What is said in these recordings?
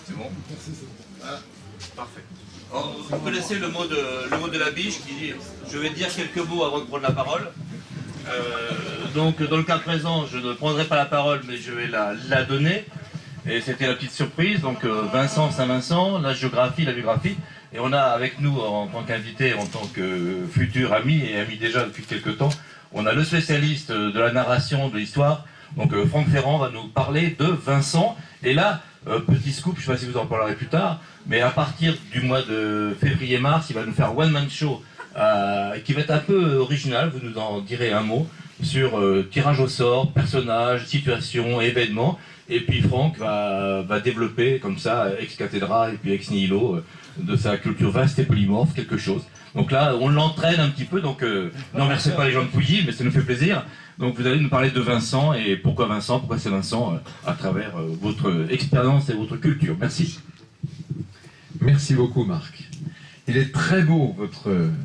C'est bon? Voilà. Parfait. Alors, vous connaissez le mot de la biche qui dit « Je vais dire quelques mots avant de prendre la parole ». Donc, dans le cas présent, je ne prendrai pas la parole, mais je vais la donner. Et c'était la petite surprise. Donc, Vincent, Saint-Vincent, la géographie, la biographie. Et on a avec nous, en tant qu'invité, en tant que futur ami, et ami déjà depuis quelques temps, on a le spécialiste de la narration, de l'histoire. Donc, Franck Ferrand va nous parler de Vincent. Et là, petit scoop, je ne sais pas si vous en parlerez plus tard, mais à partir du mois de février-mars, il va nous faire One Man Show qui va être un peu original, vous nous en direz un mot, sur tirage au sort, personnages, situations, événements, et puis Franck va développer comme ça, ex cathedra et puis ex nihilo, de sa culture vaste et polymorphe, quelque chose. Donc là, on l'entraîne un petit peu, donc ne remerciez pas les gens de Pouilly, mais ça nous fait plaisir. Donc vous allez nous parler de Vincent, et pourquoi c'est Vincent, à travers votre expérience et votre culture. Merci. Merci beaucoup Marc. Il est très beau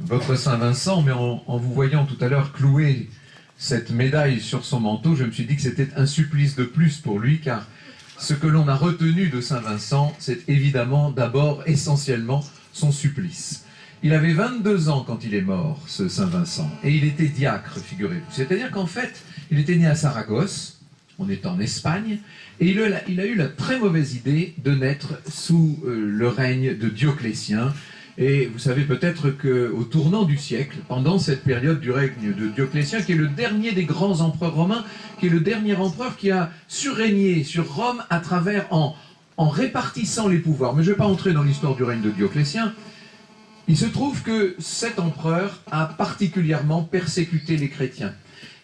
votre Saint-Vincent, mais en vous voyant tout à l'heure clouer cette médaille sur son manteau, je me suis dit que c'était un supplice de plus pour lui, car ce que l'on a retenu de Saint-Vincent, c'est évidemment d'abord, essentiellement, son supplice. Il avait 22 ans quand il est mort, ce Saint-Vincent, et il était diacre, figurez-vous. C'est-à-dire qu'en fait, il était né à Saragosse, on est en Espagne, et il a eu la très mauvaise idée de naître sous le règne de Dioclétien. Et vous savez peut-être qu'au tournant du siècle, pendant cette période du règne de Dioclétien, qui est le dernier des grands empereurs romains, qui est le dernier empereur qui a surrégné sur Rome à travers, en répartissant les pouvoirs. Mais je ne vais pas entrer dans l'histoire du règne de Dioclétien. Il se trouve que cet empereur a particulièrement persécuté les chrétiens.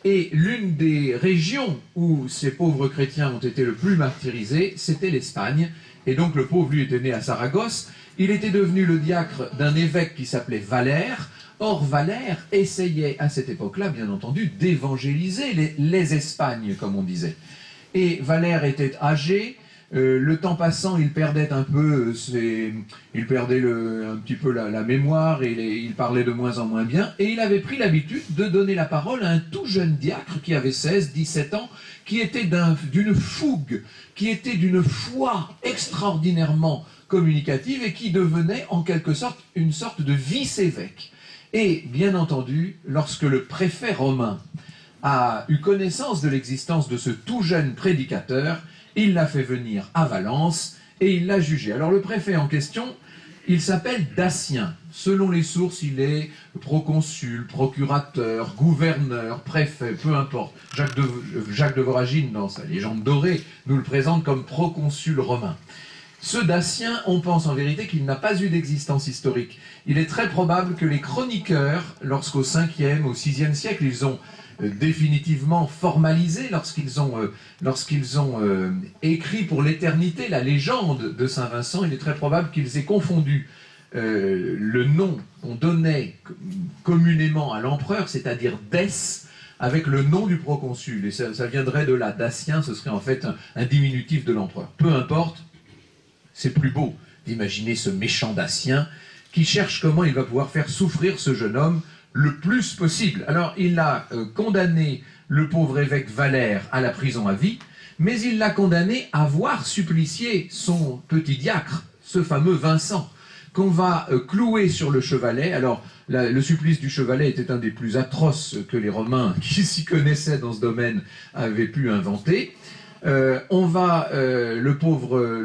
Et l'une des régions où ces pauvres chrétiens ont été le plus martyrisés, c'était l'Espagne. Et donc le pauvre, lui, était né à Saragosse. Il était devenu le diacre d'un évêque qui s'appelait Valère. Or, Valère essayait, à cette époque-là, bien entendu, d'évangéliser les Espagnes, comme on disait. Et Valère était âgé. Le temps passant, il perdait un peu, un petit peu la mémoire, et il parlait de moins en moins bien, et il avait pris l'habitude de donner la parole à un tout jeune diacre qui avait 16, 17 ans, qui était d'une fougue, qui était d'une foi extraordinairement communicative et qui devenait en quelque sorte une sorte de vice-évêque. Et bien entendu, lorsque le préfet romain a eu connaissance de l'existence de ce tout jeune prédicateur, il l'a fait venir à Valence et il l'a jugé. Alors le préfet en question, il s'appelle Datien. Selon les sources, il est proconsul, procurateur, gouverneur, préfet, peu importe. Jacques de Voragine, dans sa légende dorée, nous le présente comme proconsul romain. Ce Datien, on pense en vérité qu'il n'a pas eu d'existence historique. Il est très probable que les chroniqueurs, lorsqu'au 5e, au 6e siècle, ils ont définitivement formalisé, lorsqu'ils ont écrit pour l'éternité la légende de Saint-Vincent, il est très probable qu'ils aient confondu le nom qu'on donnait communément à l'empereur, c'est-à-dire Dès, avec le nom du proconsul. Et ça viendrait de là. Datien, ce serait en fait un diminutif de l'empereur. Peu importe, c'est plus beau d'imaginer ce méchant Datien qui cherche comment il va pouvoir faire souffrir ce jeune homme le plus possible. Alors, il a condamné le pauvre évêque Valère à la prison à vie, mais il l'a condamné à voir supplicier son petit diacre, ce fameux Vincent, qu'on va clouer sur le chevalet. Alors, le supplice du chevalet était un des plus atroces que les Romains, qui s'y connaissaient dans ce domaine, avaient pu inventer. Le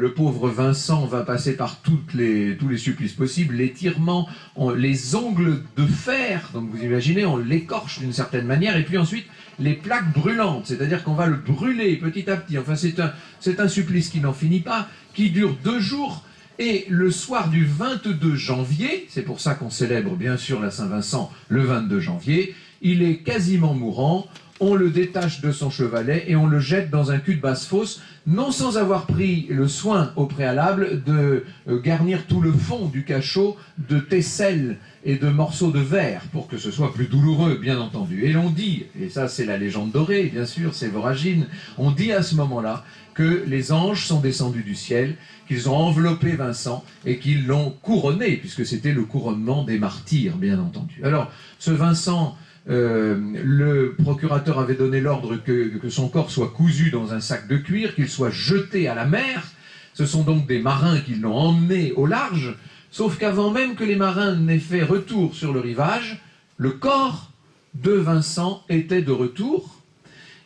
pauvre Vincent va passer par tous les supplices possibles, l'étirement, les ongles de fer, donc vous imaginez, on l'écorche d'une certaine manière, et puis ensuite les plaques brûlantes, c'est-à-dire qu'on va le brûler petit à petit. Enfin, c'est un supplice qui n'en finit pas, qui dure 2 jours, et le soir du 22 janvier, c'est pour ça qu'on célèbre bien sûr la Saint-Vincent le 22 janvier, il est quasiment mourant. On le détache de son chevalet et on le jette dans un cul de basse-fosse, non sans avoir pris le soin au préalable de garnir tout le fond du cachot de tesselles et de morceaux de verre, pour que ce soit plus douloureux, bien entendu. Et l'on dit, et ça c'est la légende dorée, bien sûr, c'est Voragine, on dit à ce moment-là que les anges sont descendus du ciel, qu'ils ont enveloppé Vincent et qu'ils l'ont couronné, puisque c'était le couronnement des martyrs, bien entendu. Alors, ce Vincent... le procurateur avait donné l'ordre que son corps soit cousu dans un sac de cuir, qu'il soit jeté à la mer. Ce sont donc des marins qui l'ont emmené au large, sauf qu'avant même que les marins n'aient fait retour sur le rivage, le corps de Vincent était de retour.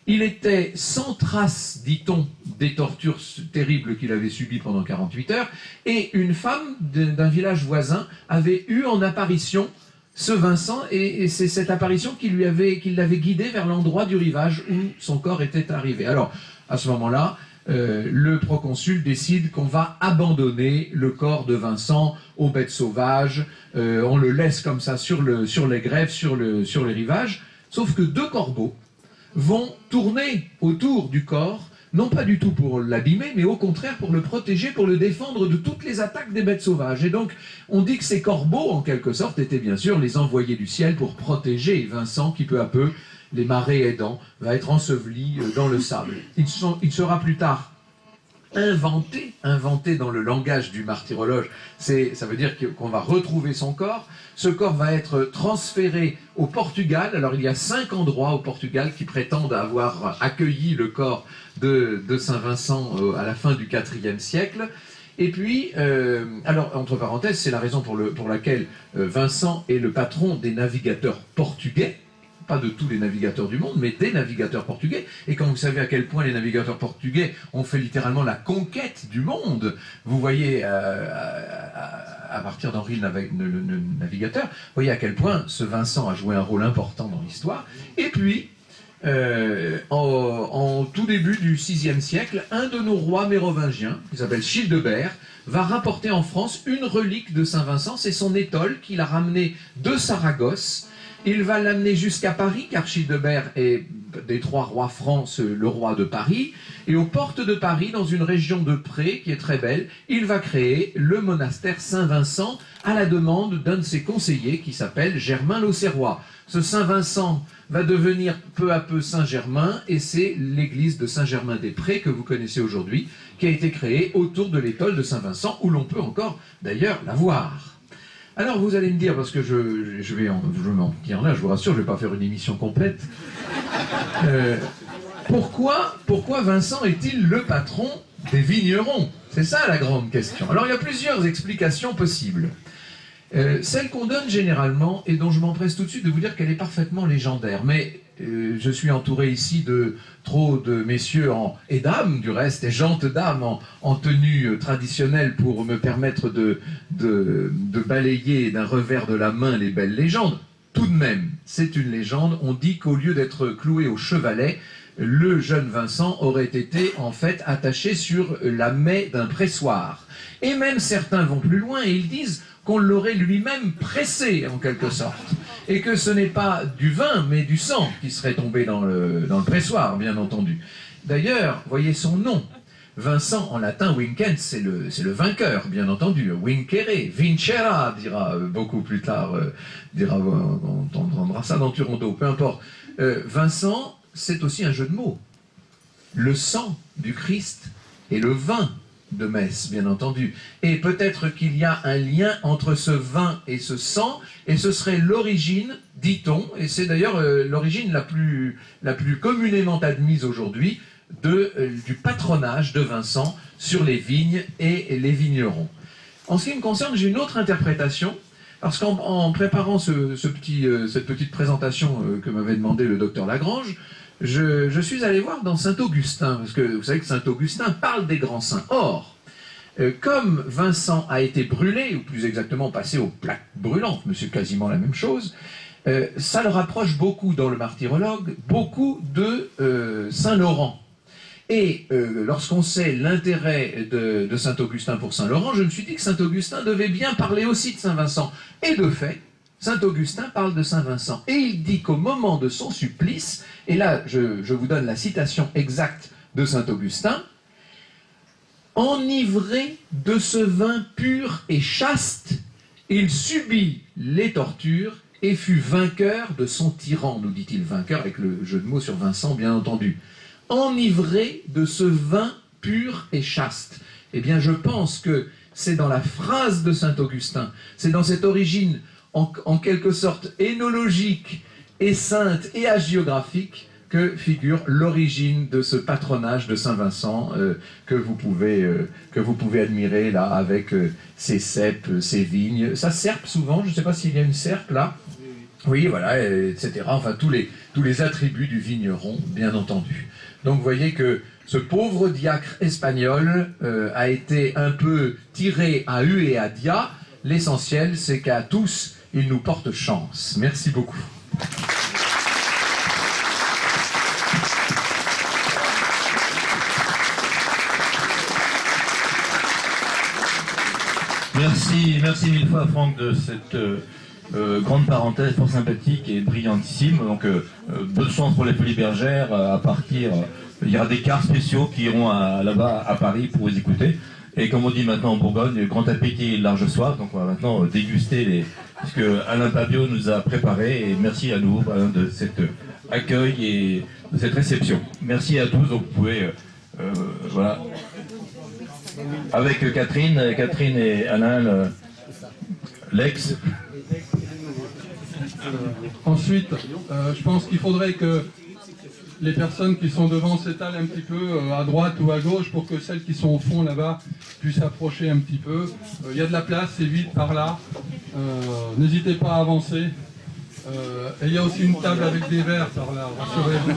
Il était sans trace, dit-on, des tortures terribles qu'il avait subies pendant 48 heures, et une femme d'un village voisin avait eu en apparition ce Vincent, et c'est cette apparition qui l'avait guidé vers l'endroit du rivage où son corps était arrivé. Alors, à ce moment-là, le proconsul décide qu'on va abandonner le corps de Vincent aux bêtes sauvages, on le laisse comme ça sur les grèves, sur les rivages, sauf que 2 corbeaux vont tourner autour du corps, non pas du tout pour l'abîmer, mais au contraire pour le protéger, pour le défendre de toutes les attaques des bêtes sauvages. Et donc, on dit que ces corbeaux, en quelque sorte, étaient bien sûr les envoyés du ciel pour protéger Vincent, qui peu à peu, les marées aidant, va être enseveli dans le sable. Il sera plus tard inventé dans le langage du martyrologe, ça veut dire qu'on va retrouver son corps. Ce corps va être transféré au Portugal. Alors il y a 5 endroits au Portugal qui prétendent avoir accueilli le corps de Saint Vincent à la fin du IVe siècle. Et puis, alors entre parenthèses, c'est la raison pour laquelle Vincent est le patron des navigateurs portugais. Pas de tous les navigateurs du monde, mais des navigateurs portugais. Et quand vous savez à quel point les navigateurs portugais ont fait littéralement la conquête du monde, vous voyez, à partir d'Henri le navigateur, vous voyez à quel point ce Vincent a joué un rôle important dans l'histoire. Et puis, en tout début du VIe siècle, un de nos rois mérovingiens, qui s'appelle Childebert, va rapporter en France une relique de Saint Vincent. C'est son étole qu'il a ramenée de Saragosse. Il va l'amener jusqu'à Paris, car Childebert est des 3 rois francs, le roi de Paris. Et aux portes de Paris, dans une région de Pré, qui est très belle, il va créer le monastère Saint-Vincent à la demande d'un de ses conseillers qui s'appelle Germain l'Auxerrois. Ce Saint-Vincent va devenir peu à peu Saint-Germain, et c'est l'église de Saint-Germain-des-Prés que vous connaissez aujourd'hui, qui a été créée autour de l'étole de Saint-Vincent, où l'on peut encore d'ailleurs la voir. Alors vous allez me dire, parce que je vais m'en dire là, je vous rassure, je ne vais pas faire une émission complète. Pourquoi Vincent est-il le patron des vignerons? C'est ça la grande question. Alors il y a plusieurs explications possibles. Celle qu'on donne généralement, et dont je m'empresse tout de suite de vous dire qu'elle est parfaitement légendaire, mais je suis entouré ici de trop de messieurs et dames, du reste, et gentes dames en tenue traditionnelle pour me permettre de balayer d'un revers de la main les belles légendes. Tout de même, c'est une légende. On dit qu'au lieu d'être cloué au chevalet, le jeune Vincent aurait été en fait attaché sur la maie d'un pressoir. Et même certains vont plus loin et ils disent qu'on l'aurait lui-même pressé en quelque sorte. Et que ce n'est pas du vin, mais du sang qui serait tombé dans le pressoir, bien entendu. D'ailleurs, voyez son nom. Vincent, en latin, vincens, c'est le vainqueur, bien entendu. Vincere, vincera, dira beaucoup plus tard, on entendra ça dans Turando, peu importe. Vincent, c'est aussi un jeu de mots. Le sang du Christ et le vin de Metz, bien entendu. Et peut-être qu'il y a un lien entre ce vin et ce sang, et ce serait l'origine, dit-on, et c'est d'ailleurs l'origine la plus communément admise aujourd'hui, du patronage de Vincent sur les vignes et les vignerons. En ce qui me concerne, j'ai une autre interprétation, parce qu'en préparant cette petite présentation que m'avait demandé le docteur Lagrange, je suis allé voir dans Saint-Augustin, parce que vous savez que Saint-Augustin parle des grands saints. Or, comme Vincent a été brûlé, ou plus exactement passé aux plaques brûlantes, mais c'est quasiment la même chose, ça le rapproche beaucoup dans le martyrologue, beaucoup de Saint-Laurent. Et lorsqu'on sait l'intérêt de Saint-Augustin pour Saint-Laurent, je me suis dit que Saint-Augustin devait bien parler aussi de Saint-Vincent. Et de fait, Saint-Augustin parle de Saint-Vincent. Et il dit qu'au moment de son supplice, et là je vous donne la citation exacte de Saint-Augustin, « Enivré de ce vin pur et chaste, il subit les tortures et fut vainqueur de son tyran. » nous dit-il, vainqueur avec le jeu de mots sur Vincent, bien entendu. « Enivré de ce vin pur et chaste ». Eh bien, je pense que c'est dans la phrase de Saint-Augustin, c'est dans cette origine en quelque sorte énologique et sainte et hagiographique que figure l'origine de ce patronage de Saint-Vincent que vous pouvez admirer là avec ses cèpes, ses vignes. Ça serpe souvent, je ne sais pas s'il y a une serpe là. Oui, voilà, etc. Enfin, tous les attributs du vigneron, bien entendu. Donc, vous voyez que ce pauvre diacre espagnol a été un peu tiré à U et à Dia. L'essentiel, c'est qu'à tous, il nous porte chance. Merci beaucoup. Merci mille fois Franck de cette grande parenthèse fort sympathique et brillantissime. Donc bonne chance pour les Folies Bergères à partir. Il y aura des cars spéciaux qui iront là-bas à Paris pour vous écouter. Et comme on dit maintenant en Bourgogne, grand appétit et large soif. Donc on va maintenant déguster ce que Alain Pabio nous a préparé. Et merci à nouveau Alain de cet accueil et de cette réception. Merci à tous. Donc vous pouvez voilà. Avec Catherine et Alain, l'ex. Ensuite, je pense qu'il faudrait que les personnes qui sont devant s'étalent un petit peu à droite ou à gauche pour que celles qui sont au fond là-bas puissent approcher un petit peu. Il y a de la place, c'est vide par là. N'hésitez pas à avancer. Et il y a aussi une table avec des verres par là, rassurez-vous.